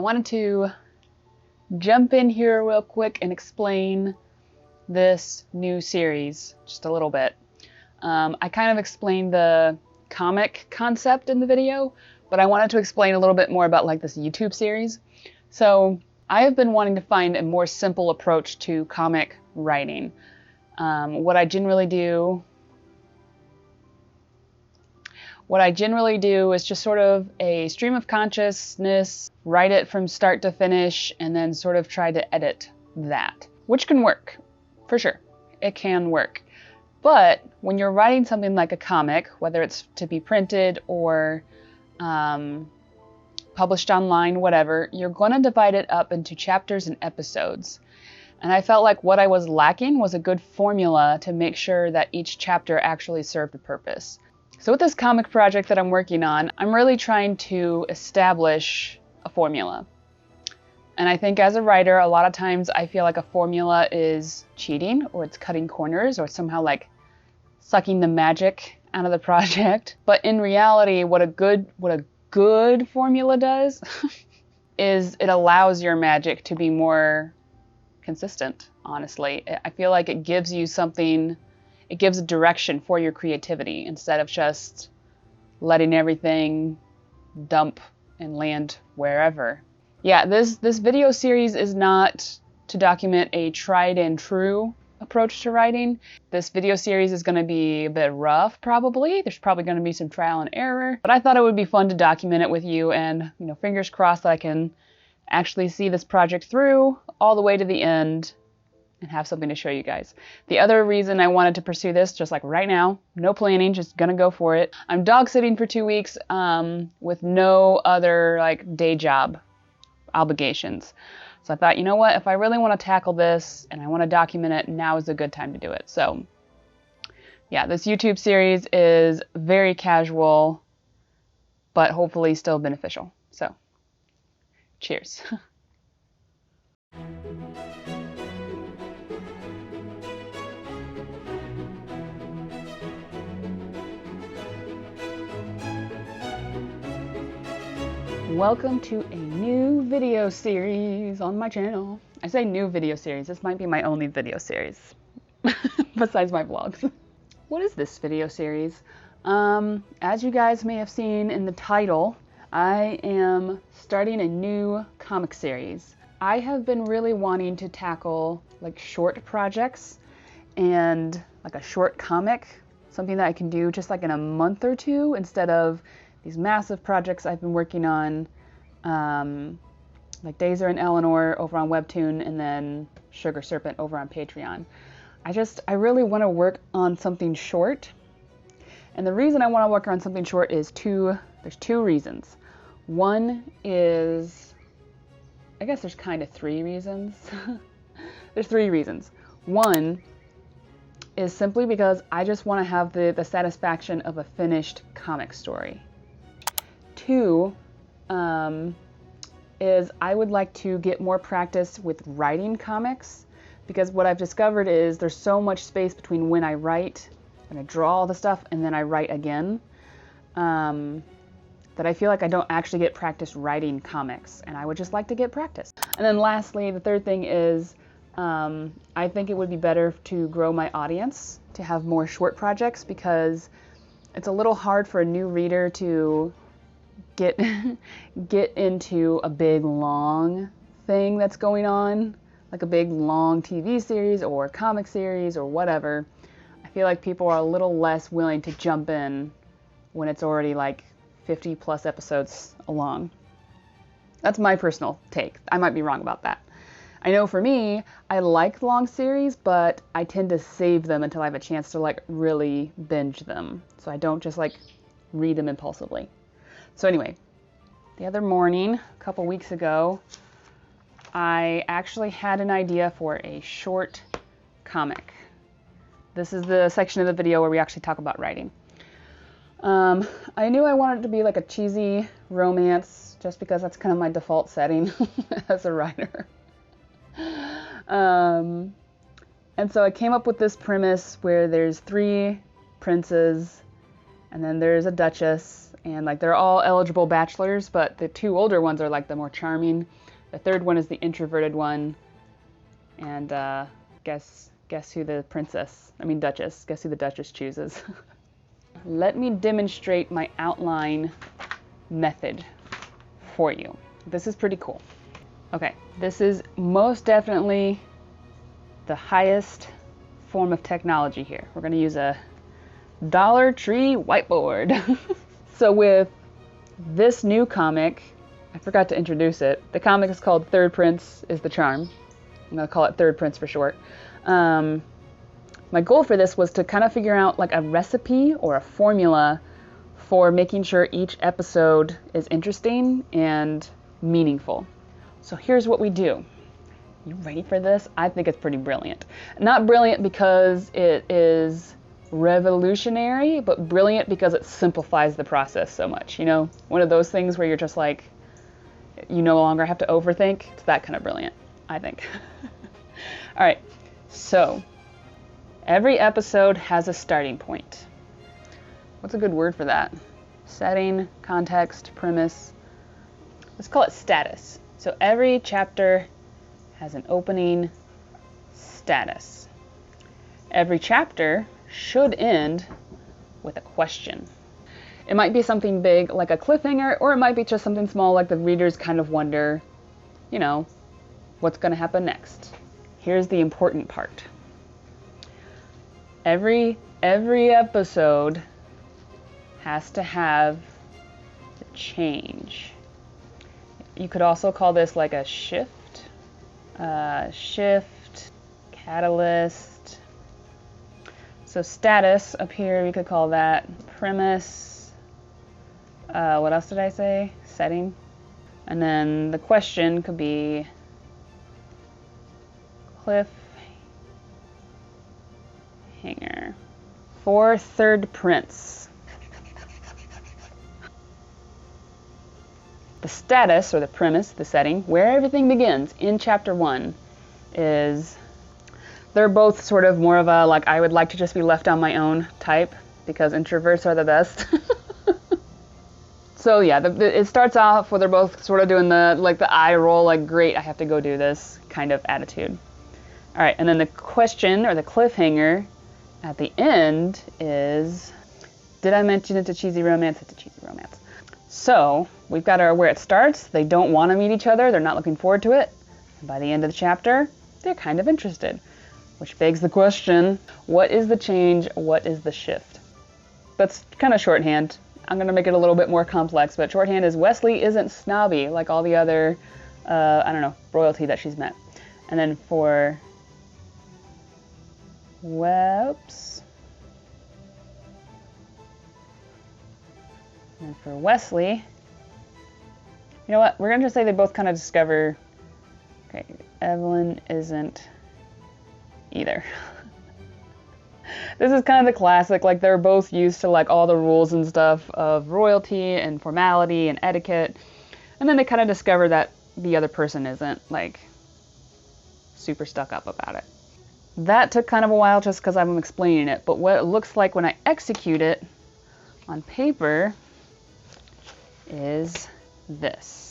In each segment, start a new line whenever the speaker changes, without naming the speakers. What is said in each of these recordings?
I wanted to jump in here real quick and explain this new series just a little bit. I kind of explained the comic concept in the video, but I wanted to explain a little bit more about like this YouTube series. So I have been wanting to find a more simple approach to comic writing. What I generally do is just sort of a stream of consciousness, write it from start to finish, and then sort of try to edit that, which can work, for sure. It can work. But when you're writing something like a comic, whether it's to be printed or published online, whatever, you're going to divide it up into chapters and episodes. And I felt like what I was lacking was a good formula to make sure that each chapter actually served a purpose. So with this comic project that I'm working on, I'm really trying to establish a formula. And I think as a writer, a lot of times I feel like a formula is cheating, or it's cutting corners, or somehow like sucking the magic out of the project. But in reality, what a good formula does is it allows your magic to be more consistent, honestly. I feel like it gives you something. It gives a direction for your creativity instead of just letting everything dump and land wherever. Yeah, this video series is not to document a tried and true approach to writing. This video series is going to be a bit rough, probably. There's probably going to be some trial and error, but I thought it would be fun to document it with you, and fingers crossed that I can actually see this project through all the way to the end and have something to show you guys. The other reason I wanted to pursue this, just like right now, no planning, just gonna go for it. I'm dog sitting for 2 weeks with no other like day job obligations. So I thought, you know what, if I really want to tackle this and I want to document it, now is a good time to do it. So yeah, this YouTube series is very casual, but hopefully still beneficial. So cheers. Welcome to a new video series on my channel. I say new video series, this might be my only video series besides my vlogs. What is this video series? As you guys may have seen in the title, I am starting a new comic series. I have been really wanting to tackle like short projects and like a short comic, something that I can do just like in a month or two instead of these massive projects I've been working on, like Dazer and Eleanor over on Webtoon, and then Sugar Serpent over on Patreon. I really want to work on something short. And the reason I want to work on something short is there's two reasons. One is, I guess there's kind of three reasons. There's three reasons. One is simply because I just want to have the satisfaction of a finished comic story. Two is I would like to get more practice with writing comics, because what I've discovered is there's so much space between when I write and I draw all the stuff and then I write again, that I feel like I don't actually get practice writing comics, and I would just like to get practice. And then lastly, the third thing is I think it would be better to grow my audience, to have more short projects, because it's a little hard for a new reader to get into a big long thing that's going on, like a big long TV series or comic series or whatever. I feel like people are a little less willing to jump in when it's already like 50 plus episodes along. That's my personal take. I might be wrong about that. I know for me, I like long series, but I tend to save them until I have a chance to like really binge them. So I don't just like read them impulsively. So anyway, the other morning, a couple weeks ago, I actually had an idea for a short comic. This is the section of the video where we actually talk about writing. I knew I wanted it to be like a cheesy romance, just because that's kind of my default setting as a writer. And so I came up with this premise where there's 3 princes, and then there's a duchess, And like they're all eligible bachelors, but the two older ones are like the more charming. The third one is the introverted one. And guess who the Duchess. Guess who the Duchess chooses. Let me demonstrate my outline method for you. This is pretty cool. Okay, this is most definitely the highest form of technology here. We're going to use a Dollar Tree whiteboard. So with this new comic, I forgot to introduce it. The comic is called Third Prince is the Charm. I'm going to call it Third Prince for short. My goal for this was to kind of figure out like a recipe or a formula for making sure each episode is interesting and meaningful. So here's what we do. You ready for this? I think it's pretty brilliant. Not brilliant because it is revolutionary, but brilliant because it simplifies the process so much. You know, one of those things where you're just like, you no longer have to overthink. It's that kind of brilliant, I think. All right, so every episode has a starting point. What's a good word for that? Setting, context, premise. Let's call it status. So every chapter has an opening status. Every chapter should end with a question. It might be something big like a cliffhanger, or it might be just something small like the readers kind of wonder, you know, what's going to happen next. Here's the important part. Every episode has to have a change. You could also call this like a shift, catalyst. So status up here, we could call that premise. What else did I say? Setting. And then the question could be cliffhanger. For Third Prince. The status, or the premise, the setting, where everything begins in chapter 1 is they're both sort of more of a, like, I would like to just be left on my own type, because introverts are the best. So yeah, it starts off where they're both sort of doing the eye roll, like, great, I have to go do this kind of attitude. All right, and then the question, or the cliffhanger, at the end is, did I mention it's a cheesy romance? It's a cheesy romance. So we've got where it starts. They don't want to meet each other. They're not looking forward to it. And by the end of the chapter, they're kind of interested. Which begs the question, what is the change? What is the shift? That's kind of shorthand. I'm going to make it a little bit more complex, but shorthand is Wesley isn't snobby like all the other, royalty that she's met. And then for And for Wesley, you know what? We're going to just say they both kind of discover, okay, Evelyn isn't either. This is kind of the classic, like they're both used to like all the rules and stuff of royalty and formality and etiquette. And then they kind of discover that the other person isn't like super stuck up about it. That took kind of a while just because I'm explaining it, but what it looks like when I execute it on paper is this.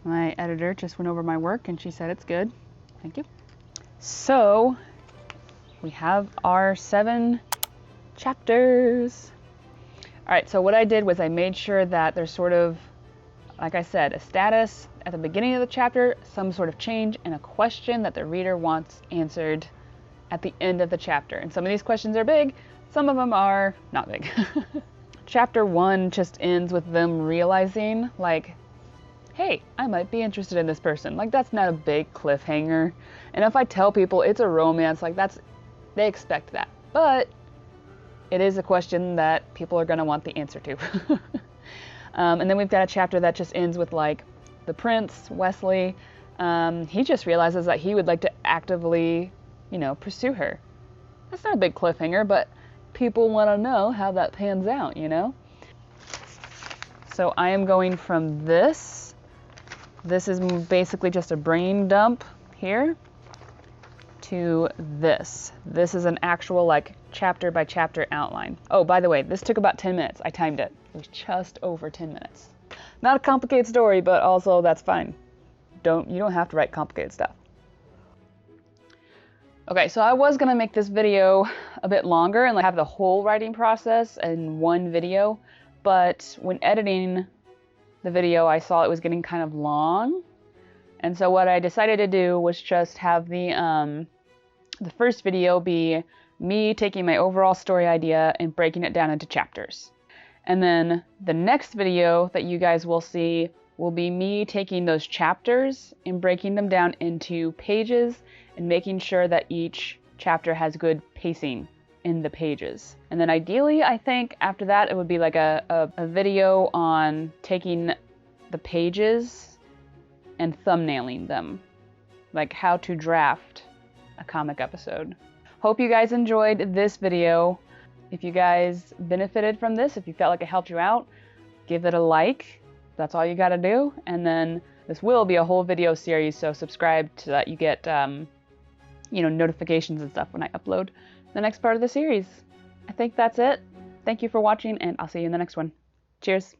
My editor just went over my work and she said it's good. Thank you. So we have our 7 chapters. All right, so what I did was I made sure that there's sort of, like I said, a status at the beginning of the chapter, some sort of change, and a question that the reader wants answered at the end of the chapter. And some of these questions are big, some of them are not big. Chapter 1 just ends with them realizing, like, hey, I might be interested in this person. Like, that's not a big cliffhanger. And if I tell people it's a romance, like they expect that. But it is a question that people are going to want the answer to. And then we've got a chapter that just ends with like the prince, Wesley. He just realizes that he would like to actively, pursue her. That's not a big cliffhanger, but people want to know how that pans out, So I am going from this. This is basically just a brain dump here to this. This is an actual like chapter by chapter outline. Oh, by the way, this took about 10 minutes. I timed it. It was just over 10 minutes. Not a complicated story, but also that's fine. You don't have to write complicated stuff. Okay, so I was gonna make this video a bit longer and like have the whole writing process in one video, but when editing the video, I saw it was getting kind of long. And so what I decided to do was just have the first video be me taking my overall story idea and breaking it down into chapters. And then the next video that you guys will see will be me taking those chapters and breaking them down into pages and making sure that each chapter has good pacing in the pages. And then ideally, I think after that, it would be like a video on taking the pages and thumbnailing them, like how to draft a comic episode. Hope you guys enjoyed this video. If you guys benefited from this, if you felt like it helped you out, give it a like. That's all you gotta do. And then this will be a whole video series, so subscribe so that you get notifications and stuff when I upload the next part of the series. I think that's it. Thank you for watching, and I'll see you in the next one. Cheers.